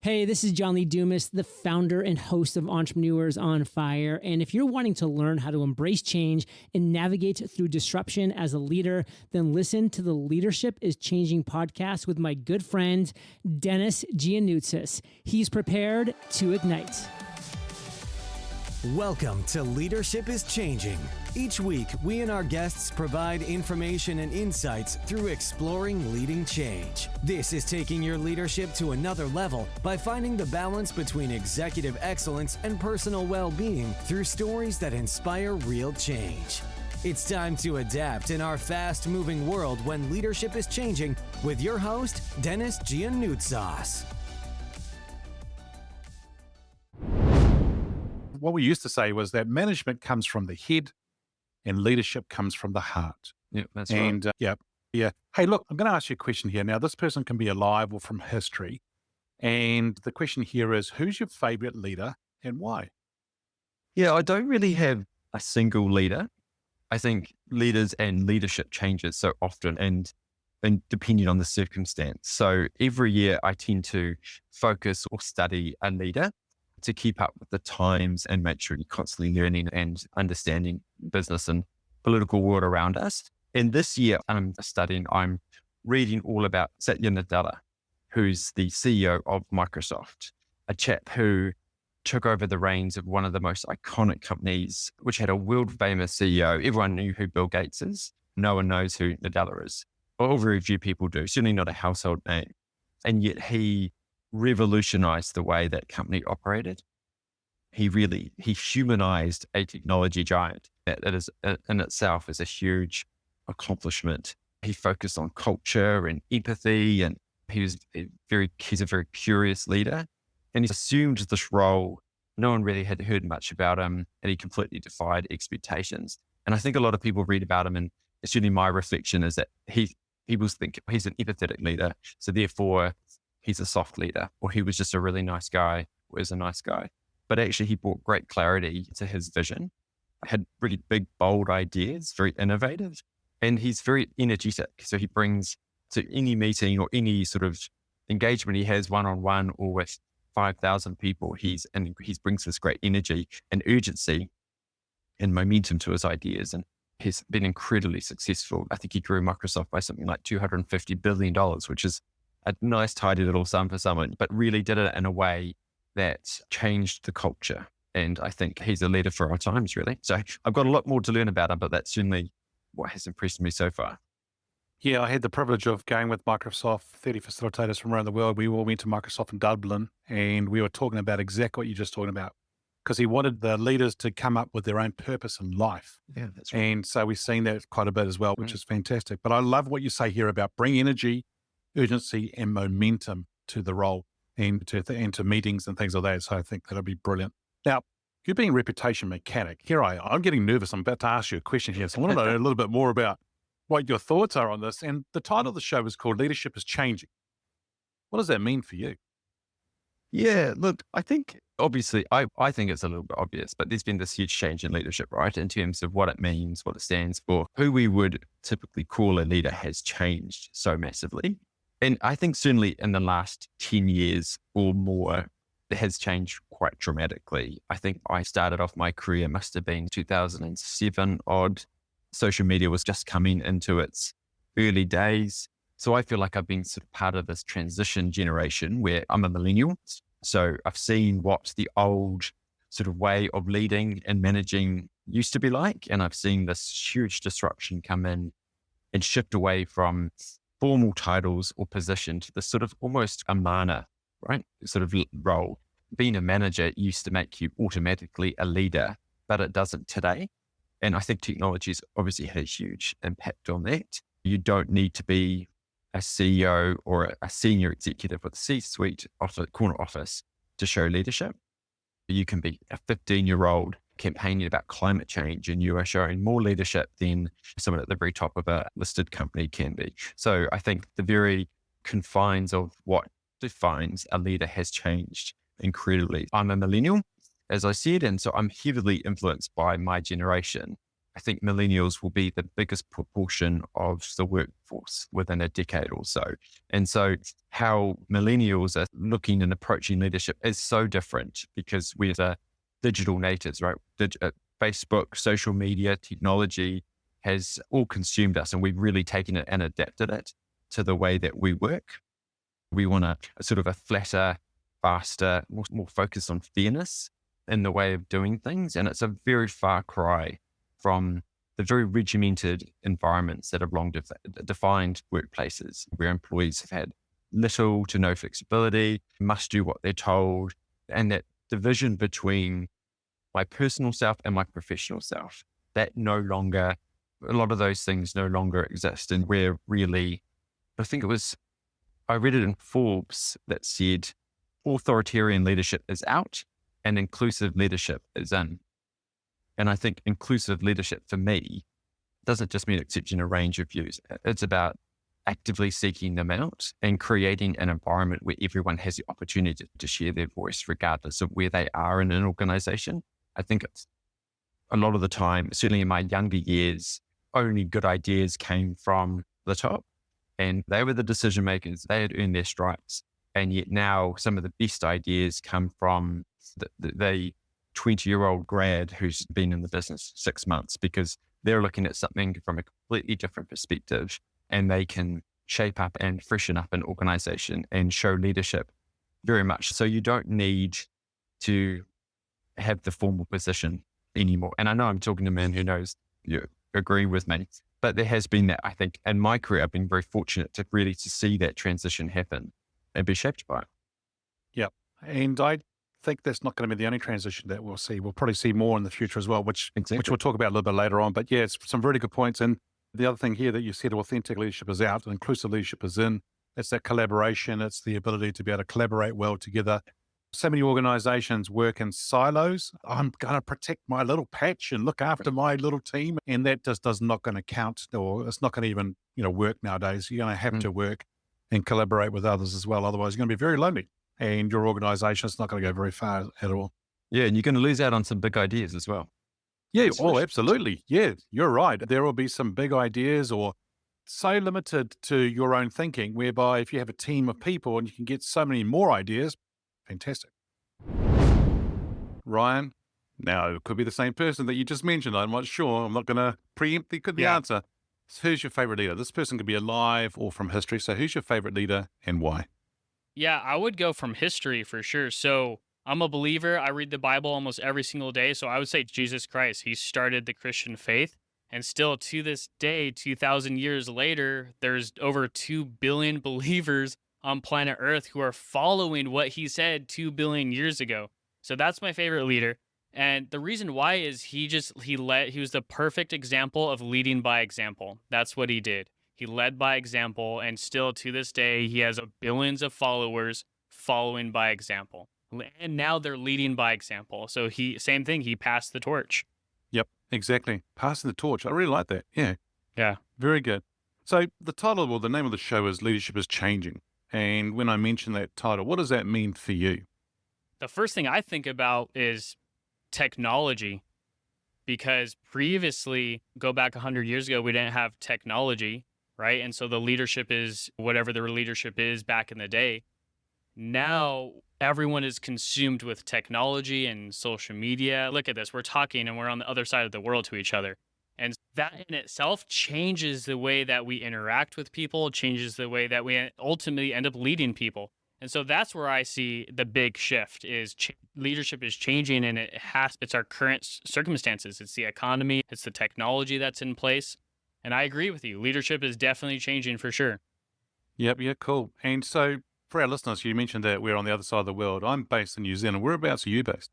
Hey, this is John Lee Dumas, the founder and host of Entrepreneurs on Fire. And if you're wanting to learn how to embrace change and navigate through disruption as a leader, then listen to the Leadership is Changing podcast with my good friend, Dennis Giannoutzis. He's prepared to ignite. Welcome to Leadership is Changing. Each week, we and our guests provide information and insights through exploring leading change. This is taking your leadership to another level by finding the balance between executive excellence and personal well-being through stories that inspire real change. It's time to adapt in our fast-moving world when leadership is changing with your host, Dennis Giannoutzis. What we used to say was that management comes from the head and leadership comes from the heart. Yeah, that's and, right. Yeah. Hey, look, I'm going to ask you a question here. Now, this person can be alive or from history. And the question here is, who's your favorite leader and why? Yeah, I don't really have a single leader. I think leaders and leadership changes so often and depending on the circumstance. So every year I tend to focus or study a leader to keep up with the times and make sure you're constantly learning and understanding business and political world around us. And this year I'm reading all about Satya Nadella, who's the CEO of Microsoft, a chap who took over the reins of one of the most iconic companies, which had a world famous CEO. Everyone knew who Bill Gates is. No one knows who Nadella is. Or very few people do, certainly not a household name. And yet he revolutionized the way that company operated. He humanized a technology giant that is in itself is a huge accomplishment. He focused on culture and empathy, and he's a very curious leader. And he assumed this role. No one really had heard much about him, and he completely defied expectations. And I think a lot of people read about him, and certainly my reflection is that he was thinking he's an empathetic leader, so therefore he's a soft leader, or he was just a really nice guy, or is a nice guy. But actually he brought great clarity to his vision, had really big, bold ideas, very innovative, and he's very energetic. So he brings to any meeting or any sort of engagement he has one-on-one or with 5,000 people, he brings this great energy and urgency and momentum to his ideas. And he's been incredibly successful. I think he grew Microsoft by something like $250 billion, which is a nice, tidy little sum for someone, but really did it in a way that changed the culture. And I think he's a leader for our times, really. So I've got a lot more to learn about him, but that's certainly what has impressed me so far. Yeah, I had the privilege of going with Microsoft, 30 facilitators from around the world. We all went to Microsoft in Dublin, and we were talking about exactly what you're just talking about, because he wanted the leaders to come up with their own purpose in life. Yeah, that's right. And so we've seen that quite a bit as well, which is fantastic. But I love what you say here about bring energy, urgency and momentum to the role and to meetings and things like that. So I think that'll be brilliant. Now, you being a reputation mechanic, I'm getting nervous. I'm about to ask you a question here. So I want to know a little bit more about what your thoughts are on this. And the title of the show is called Leadership is Changing. What does that mean for you? Yeah, look, I think obviously, I think it's a little bit obvious, but there's been this huge change in leadership, right? In terms of what it means, what it stands for, who we would typically call a leader has changed so massively. And I think certainly in the last 10 years or more, it has changed quite dramatically. I think I started off my career, must have been 2007 odd. Social media was just coming into its early days. So I feel like I've been sort of part of this transition generation where I'm a millennial. So I've seen what the old sort of way of leading and managing used to be like. And I've seen this huge disruption come in and shift away from formal titles or position to this sort of almost a mana, right? Sort of role. Being a manager used to make you automatically a leader, but it doesn't today. And I think technology's obviously had a huge impact on that. You don't need to be a CEO or a senior executive with a C-suite corner office to show leadership. You can be a 15-year-old campaigning about climate change and you are showing more leadership than someone at the very top of a listed company can be. So I think the very confines of what defines a leader has changed incredibly. I'm a millennial, as I said, and so I'm heavily influenced by my generation. I I think millennials will be the biggest proportion of the workforce within a decade or so. And so how millennials are looking and approaching leadership is so different because we are digital natives, right? Facebook, social media, technology has all consumed us, and we've really taken it and adapted it to the way that we work. We want a sort of a flatter, faster, more focused on fairness in the way of doing things. And it's a very far cry from the very regimented environments that have long defined workplaces where employees have had little to no flexibility, must do what they're told, and that division between my personal self and my professional self, that no longer, a lot of those things no longer exist. And we're really, I read it in Forbes that said authoritarian leadership is out and inclusive leadership is in. And I think inclusive leadership for me doesn't just mean accepting a range of views. It's about actively seeking them out and creating an environment where everyone has the opportunity to share their voice regardless of where they are in an organization. I think it's a lot of the time, certainly in my younger years, only good ideas came from the top and they were the decision makers. They had earned their stripes. And yet now some of the best ideas come from the 20-year-old grad who's been in the business 6 months because they're looking at something from a completely different perspective and they can shape up and freshen up an organization and show leadership very much. So you don't need to have the formal position anymore. And I know I'm talking to a man who knows you agree with me, but there has been that, I think, in my career, I've been very fortunate to really to see that transition happen and be shaped by it. Yeah. And I think that's not going to be the only transition that we'll see. We'll probably see more in the future as well, which we'll talk about a little bit later on. But yeah, it's some really good points. And the other thing here that you said, authentic leadership is out and inclusive leadership is in. It's that collaboration. It's the ability to be able to collaborate well together. So many organizations work in silos. I'm going to protect my little patch and look after my little team. And that just does not going to count, or it's not going to even, work nowadays. You're going to have to work and collaborate with others as well. Otherwise, you're going to be very lonely and your organization is not going to go very far at all. Yeah. And you're going to lose out on some big ideas as well. Yeah. Oh, absolutely. Yeah, you're right. There will be some big ideas or so limited to your own thinking, whereby if you have a team of people and you can get so many more ideas, fantastic. Ryan, now it could be the same person that you just mentioned. I'm not sure. I'm not going to preempt the answer. So who's your favorite leader? This person could be alive or from history. So who's your favorite leader and why? Yeah, I would go from history for sure. So I'm a believer. I read the Bible almost every single day. So I would say Jesus Christ. He started the Christian faith. And still to this day, 2,000 years later, there's over 2 billion believers on planet Earth who are following what he said 2 billion years ago. So that's my favorite leader. And the reason why is he was the perfect example of leading by example. That's what he did. He led by example, and still to this day, he has billions of followers following by example. And now they're leading by example. So same thing, he passed the torch. Yep, exactly. Passing the torch. I really like that. Yeah. Yeah. Very good. So the name of the show is Leadership is Changing. And when I mention that title, what does that mean for you? The first thing I think about is technology, because previously, go back 100 years ago, we didn't have technology, right? And so the leadership is whatever the leadership is back in the day. Now, everyone is consumed with technology and social media. Look at this. We're talking and we're on the other side of the world to each other. And that in itself changes the way that we interact with people, changes the way that we ultimately end up leading people. And so that's where I see the big shift is leadership is changing, and it's our current circumstances. It's the economy, it's the technology that's in place. And I agree with you. Leadership is definitely changing for sure. Yep. Yeah, cool. And so for our listeners, you mentioned that we're on the other side of the world. I'm based in New Zealand. Whereabouts are you based?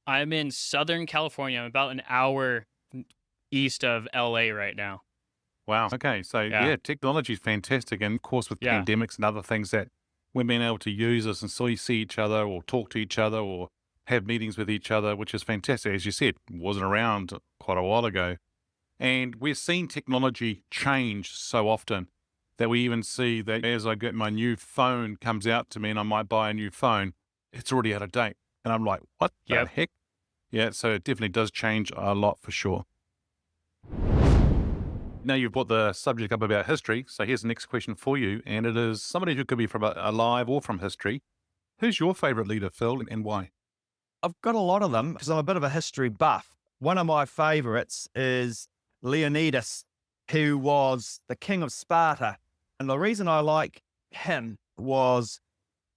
I'm in Southern California. I'm about an hour east of LA right now. Wow. Okay. So yeah, technology is fantastic. And of course, with pandemics and other things that we've been able to use this and see each other or talk to each other or have meetings with each other, which is fantastic. As you said, wasn't around quite a while ago. And we're seeing technology change so often that we even see that as I get my new phone comes out to me and I might buy a new phone, it's already out of date. And I'm like, what the heck? Yeah, so it definitely does change a lot for sure. Now you've brought the subject up about history, so here's the next question for you, and it is somebody who could be from alive or from history. Who's your favourite leader, Phil, and why? I've got a lot of them because I'm a bit of a history buff. One of my favorites is Leonidas, who was the king of Sparta. And the reason I like him was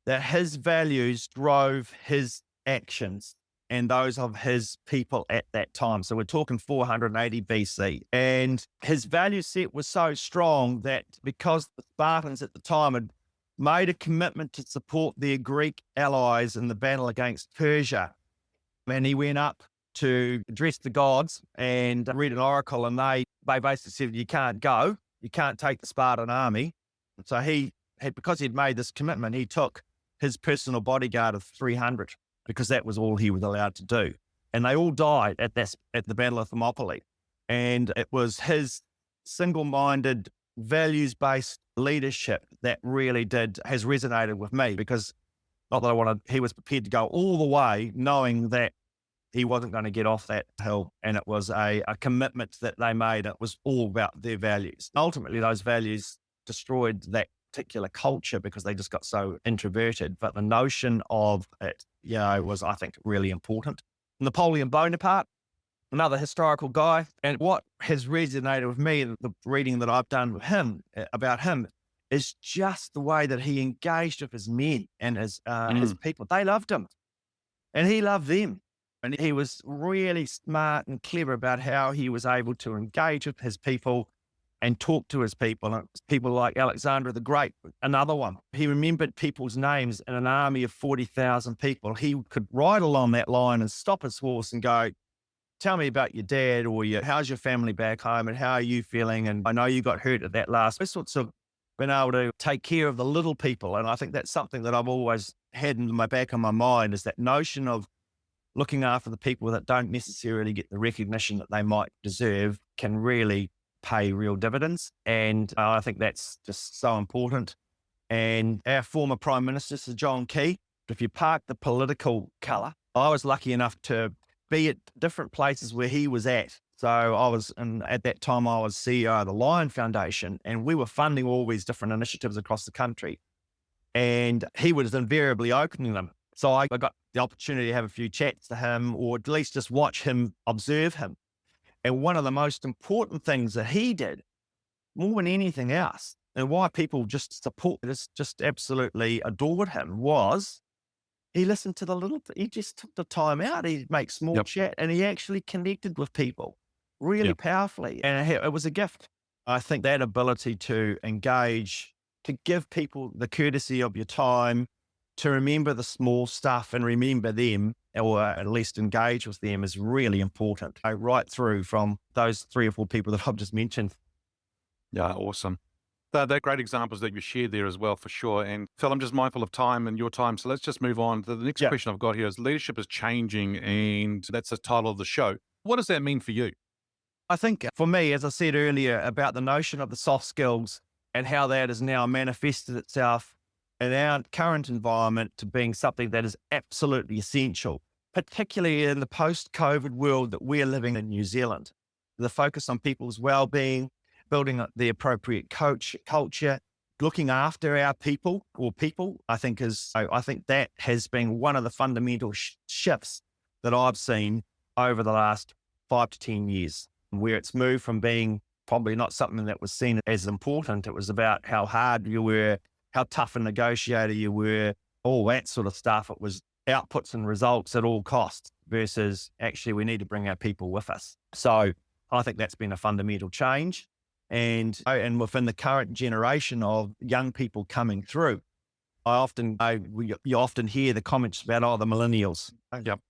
that his values drove his actions and those of his people at that time. So we're talking 480 BC. And his value set was so strong that because the Spartans at the time had made a commitment to support their Greek allies in the battle against Persia, and he went up to address the gods and read an oracle, and they basically said, you can't go, you can't take the Spartan army. And so because he'd made this commitment, he took his personal bodyguard of 300 because that was all he was allowed to do. And they all died at the Battle of Thermopylae. And it was his single-minded, values-based leadership that really has resonated with me, because not that he was prepared to go all the way knowing that he wasn't going to get off that hill. And it was a commitment that they made. It was all about their values. Ultimately, those values destroyed that particular culture because they just got so introverted. But the notion of it, was, I think, really important. Napoleon Bonaparte, another historical guy. And what has resonated with me, the reading that I've done with him, about him, is just the way that he engaged with his men and his people. They loved him and he loved them. And he was really smart and clever about how he was able to engage with his people and talk to his people. And people like Alexander the Great, another one. He remembered people's names in an army of 40,000 people. He could ride along that line and stop his horse and go, tell me about your dad, or how's your family back home, and how are you feeling? And I know you got hurt at that last. Those sorts of been able to take care of the little people. And I think that's something that I've always had in my back of my mind, is that notion of looking after the people that don't necessarily get the recognition that they might deserve can really pay real dividends. And I think that's just so important. And our former Prime Minister, Sir John Key, if you park the political colour, I was lucky enough to be at different places where he was at. So at that time I was CEO of the Lion Foundation, and we were funding all these different initiatives across the country. And he was invariably opening them. So I got the opportunity to have a few chats to him, or at least just watch him, observe him. And one of the most important things that he did, more than anything else, and why people just absolutely adored him, was he listened to he just took the time out. He'd make small chat, and he actually connected with people really powerfully. And it was a gift. I think that ability to engage, to give people the courtesy of your time, to remember the small stuff and remember them, or at least engage with them, is really important. Right through from those 3 or 4 people that I've just mentioned. Yeah, awesome. They're great examples that you shared there as well, for sure. And Phil, I'm just mindful of time and your time, so let's just move on. The next question I've got here is leadership is changing, and that's the title of the show. What does that mean for you? I think for me, as I said earlier, about the notion of the soft skills and how that has now manifested itself in our current environment to being something that is absolutely essential, particularly in the post-COVID world that we're living in New Zealand. The focus on people's well-being, building the appropriate culture, looking after our people, I think that has been one of the fundamental shifts that I've seen over the last 5 to 10 years, where it's moved from being probably not something that was seen as important. It was about how hard you were, how tough a negotiator you were, all that sort of stuff. It was outputs and results at all costs versus actually we need to bring our people with us. So I think that's been a fundamental change. And within the current generation of young people coming through, you often hear the comments about, the millennials. Yep.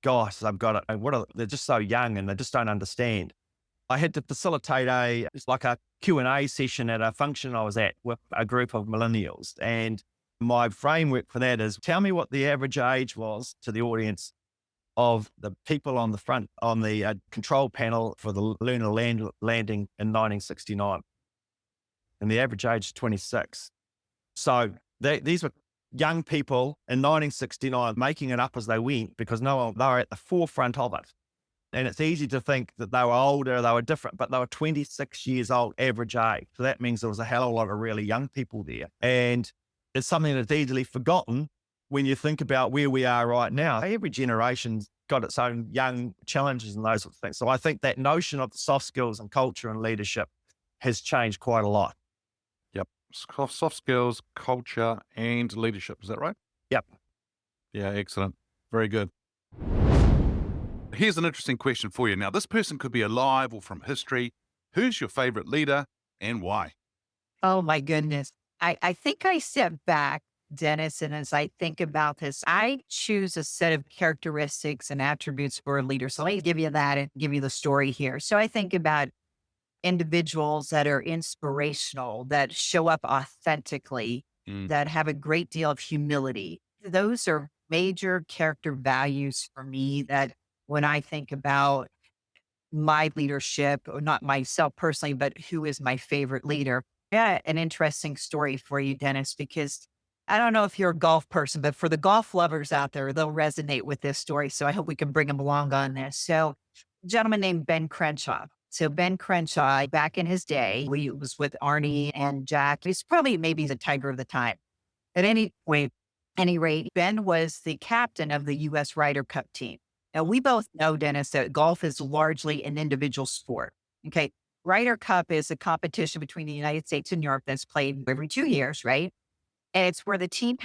Gosh, they've got it. They're just so young and they just don't understand. I had to facilitate a Q&A session at a function I was at with a group of millennials. And my framework for that is, tell me what the average age was to the audience of the people on the control panel for the lunar landing in 1969. And the average age is 26. So these were young people in 1969 making it up as they went, because they were at the forefront of it. And it's easy to think that they were older, they were different, but they were 26 years old, average age. So that means there was a hell of a lot of really young people there. And it's something that's easily forgotten when you think about where we are right now. Every generation's got its own young challenges and those sorts of things. So I think that notion of the soft skills and culture and leadership has changed quite a lot. Yep. Soft skills, culture, and leadership. Is that right? Yep. Yeah, excellent. Very good. Here's an interesting question for you. Now, this person could be alive or from history. Who's your favorite leader and why? Oh my goodness. I think I step back, Dennis, and as I think about this, I choose a set of characteristics and attributes for a leader. So let me give you that and give you the story here. So I think about individuals that are inspirational, that show up authentically, that have a great deal of humility. Those are major character values for me that when I think about my leadership, or not myself personally, but who is my favorite leader. Yeah, an interesting story for you, Dennis, because I don't know if you're a golf person, but for the golf lovers out there, they'll resonate with this story. So I hope we can bring them along on this. So a gentleman named Ben Crenshaw. So Ben Crenshaw, back in his day, we was with Arnie and Jack. He's probably maybe the tiger of the time. At any rate, Ben was the captain of the U.S. Ryder Cup team. Now, we both know, Dennis, that golf is largely an individual sport. Okay. Ryder Cup is a competition between the United States and Europe that's played every 2 years, right? And it's where the team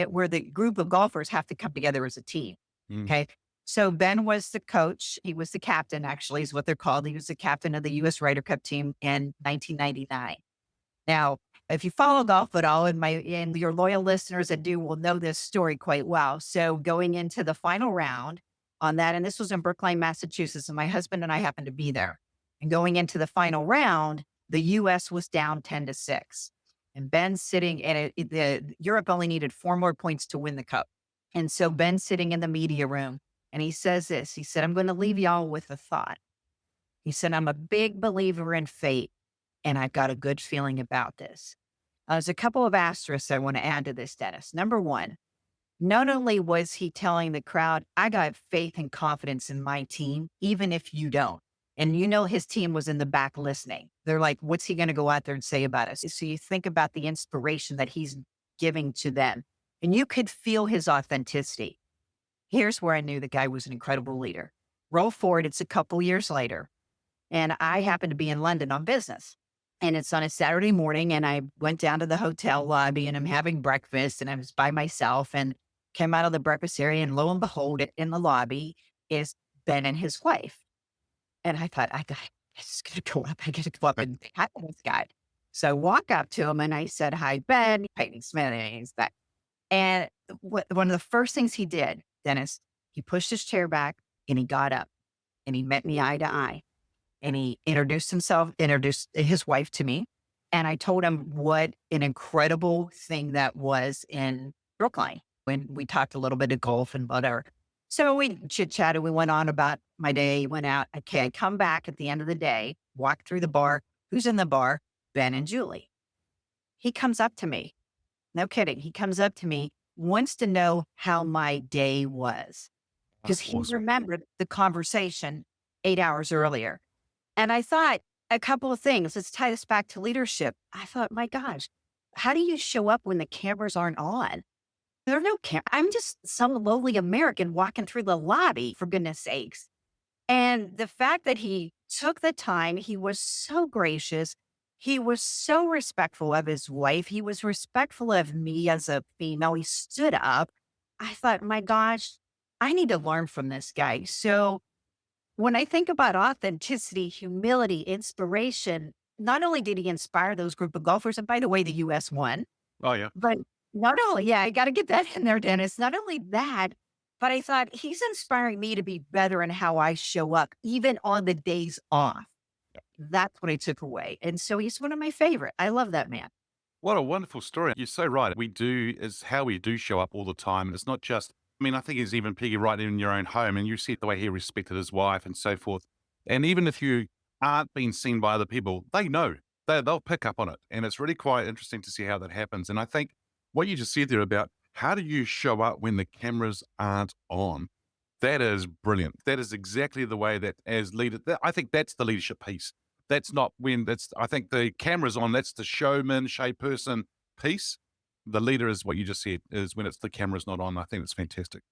where the group of golfers have to come together as a team. Okay. So Ben was the coach. He was the captain, actually, is what they're called. He was the captain of the U.S. Ryder Cup team in 1999. Now, if you follow golf at all, and your loyal listeners that do will know this story quite well. So going into the final round on that, and this was in Brookline, Massachusetts, and my husband and I happened to be there. And going into the final round, the U.S. was down 10-6. And Ben sitting, and Europe only needed 4 more points to win the cup. And so Ben's sitting in the media room, and he says this. He said, "I'm going to leave y'all with a thought." He said, "I'm a big believer in fate, and I've got a good feeling about this." There's a couple of asterisks I want to add to this, Dennis. Number one, not only was he telling the crowd, "I got faith and confidence in my team, even if you don't." And his team was in the back listening. They're like, what's he going to go out there and say about us? So you think about the inspiration that he's giving to them, and you could feel his authenticity. Here's where I knew the guy was an incredible leader. Roll forward, it's a couple years later, and I happen to be in London on business. And it's on a Saturday morning, and I went down to the hotel lobby, and I'm having breakfast, and I was by myself, and came out of the breakfast area, and lo and behold, in the lobby is Ben and his wife. And I thought, I just got to go up. I got to go up and hi to this guy. So I walk up to him and I said, "Hi, Ben." Peyton Smith, and he's back. And one of the first things he did, Dennis, he pushed his chair back and he got up and he met me eye to eye. And he introduced his wife to me. And I told him what an incredible thing that was in Brookline when we talked a little bit of golf and whatever. So we chit-chatted. We went on about my day, went out. Okay, I come back at the end of the day, walk through the bar. Who's in the bar? Ben and Julie. He comes up to me. No kidding. He comes up to me, wants to know how my day was. Because he remembered the conversation 8 hours earlier. And I thought a couple of things. Let's tie this back to leadership. I thought, my gosh, how do you show up when the cameras aren't on? There are no cameras. I'm just some lowly American walking through the lobby, for goodness sakes. And the fact that he took the time, he was so gracious. He was so respectful of his wife. He was respectful of me as a female. He stood up. I thought, my gosh, I need to learn from this guy. So when I think about authenticity, humility, inspiration, not only did he inspire those group of golfers, and by the way, the U.S. won. Oh, yeah. But not only, I got to get that in there, Dennis. Not only that, but I thought he's inspiring me to be better in how I show up, even on the days off. That's what I took away. And so he's one of my favorite. I love that man. What a wonderful story. You're so right. Is how we do show up all the time. And it's not just, I think it's even Piggy right in your own home, and you see the way he respected his wife and so forth. And even if you aren't being seen by other people, they know. They'll pick up on it. And it's really quite interesting to see how that happens. And I think what you just said there about how do you show up when the cameras aren't on? That is brilliant. That is exactly the way that as leader, I think that's the leadership piece. That's not when I think the camera's on, that's the showman, person piece. The leader is what you just said, is when the camera's not on. I think it's fantastic.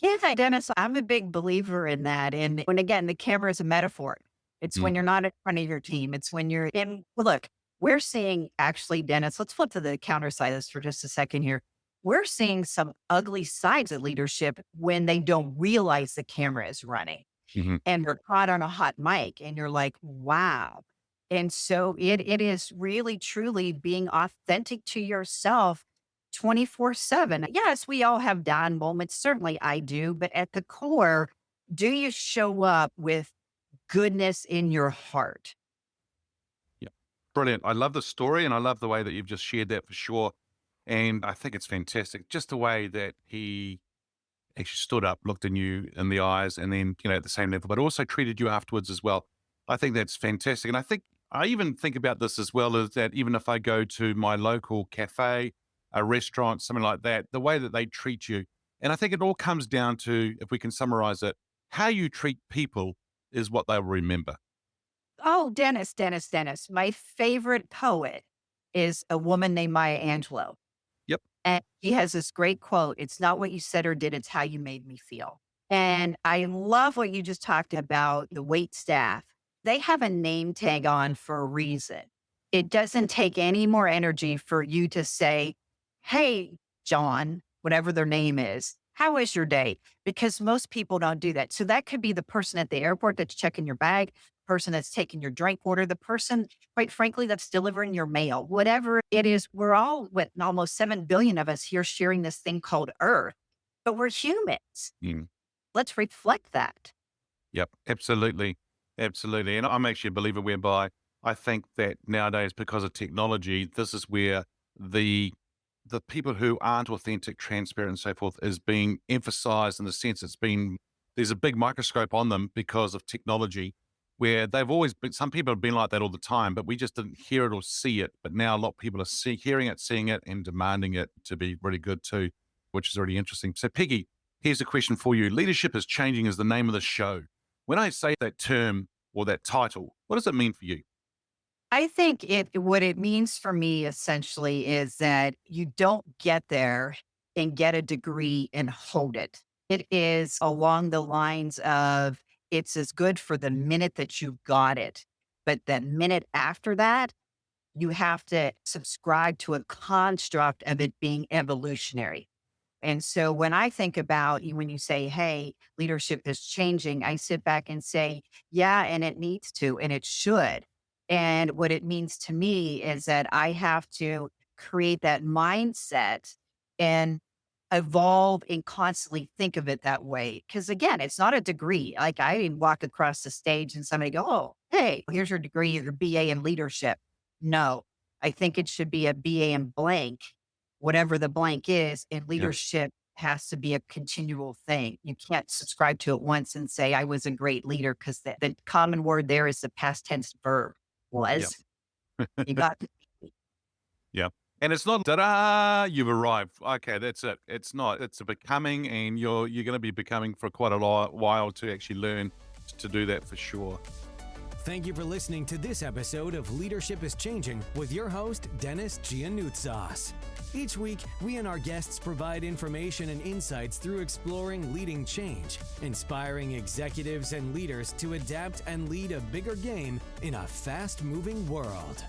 Yeah, Dennis, I'm a big believer in that. And when again, the camera is a metaphor. It's when you're not in front of your team. It's when you're in. Well, look, we're seeing actually, Dennis, let's flip to the counter side of this for just a second here. We're seeing some ugly sides of leadership when they don't realize the camera is running and they're caught on a hot mic and you're like, wow. And so it is really, truly being authentic to yourself 24/7. Yes, we all have down moments. Certainly I do. But at the core, do you show up with goodness in your heart? Yeah. Brilliant. I love the story and I love the way that you've just shared that for sure. And I think it's fantastic. Just the way that he actually stood up, looked in you in the eyes, and then, at the same level, but also treated you afterwards as well. I think that's fantastic. And I even think about this as well, as that even if I go to my local cafe, a restaurant, something like that, the way that they treat you. And I think it all comes down to, if we can summarize it, how you treat people is what they'll remember. Oh, Dennis. My favorite poet is a woman named Maya Angelou. Yep. And she has this great quote. It's not what you said or did, it's how you made me feel. And I love what you just talked about, the wait staff. They have a name tag on for a reason. It doesn't take any more energy for you to say, hey, John, whatever their name is, how was your day? Because most people don't do that. So that could be the person at the airport that's checking your bag, person that's taking your drink order, the person, quite frankly, that's delivering your mail, whatever it is. We're all, almost 7 billion of us here sharing this thing called Earth, but we're humans. Let's reflect that. Yep, absolutely. Absolutely. And I'm actually a believer whereby I think that nowadays, because of technology, this is where the people who aren't authentic, transparent, and so forth is being emphasized, in the sense there's a big microscope on them because of technology, where they've always been, some people have been like that all the time, but we just didn't hear it or see it. But now a lot of people are hearing it, seeing it, and demanding it to be really good too, which is really interesting. So Peggy, here's a question for you. Leadership is Changing is the name of the show. When I say that term or that title, what does it mean for you? I think what it means for me essentially is that you don't get there and get a degree and hold it. It is along the lines of, it's as good for the minute that you got it. But the minute after that, you have to subscribe to a construct of it being evolutionary. And so when I think about when you say, hey, leadership is changing, I sit back and say, yeah, and it needs to, and it should. And what it means to me is that I have to create that mindset and evolve and constantly think of it that way. Because again, it's not a degree. Like I didn't walk across the stage and somebody go, oh, hey, here's your degree, your BA in leadership. No, I think it should be a BA in blank, whatever the blank is. And leadership has to be a continual thing. You can't subscribe to it once and say, I was a great leader, because the common word there is the past tense verb. Was. You got Yeah. And it's not ta-da, you've arrived. Okay, that's it. It's not. It's a becoming, and you're going to be becoming for quite a while to actually learn to do that for sure. Thank you for listening to this episode of Leadership is Changing with your host, Dennis Giannoutsas. Each week, we and our guests provide information and insights through exploring leading change, inspiring executives and leaders to adapt and lead a bigger game in a fast-moving world.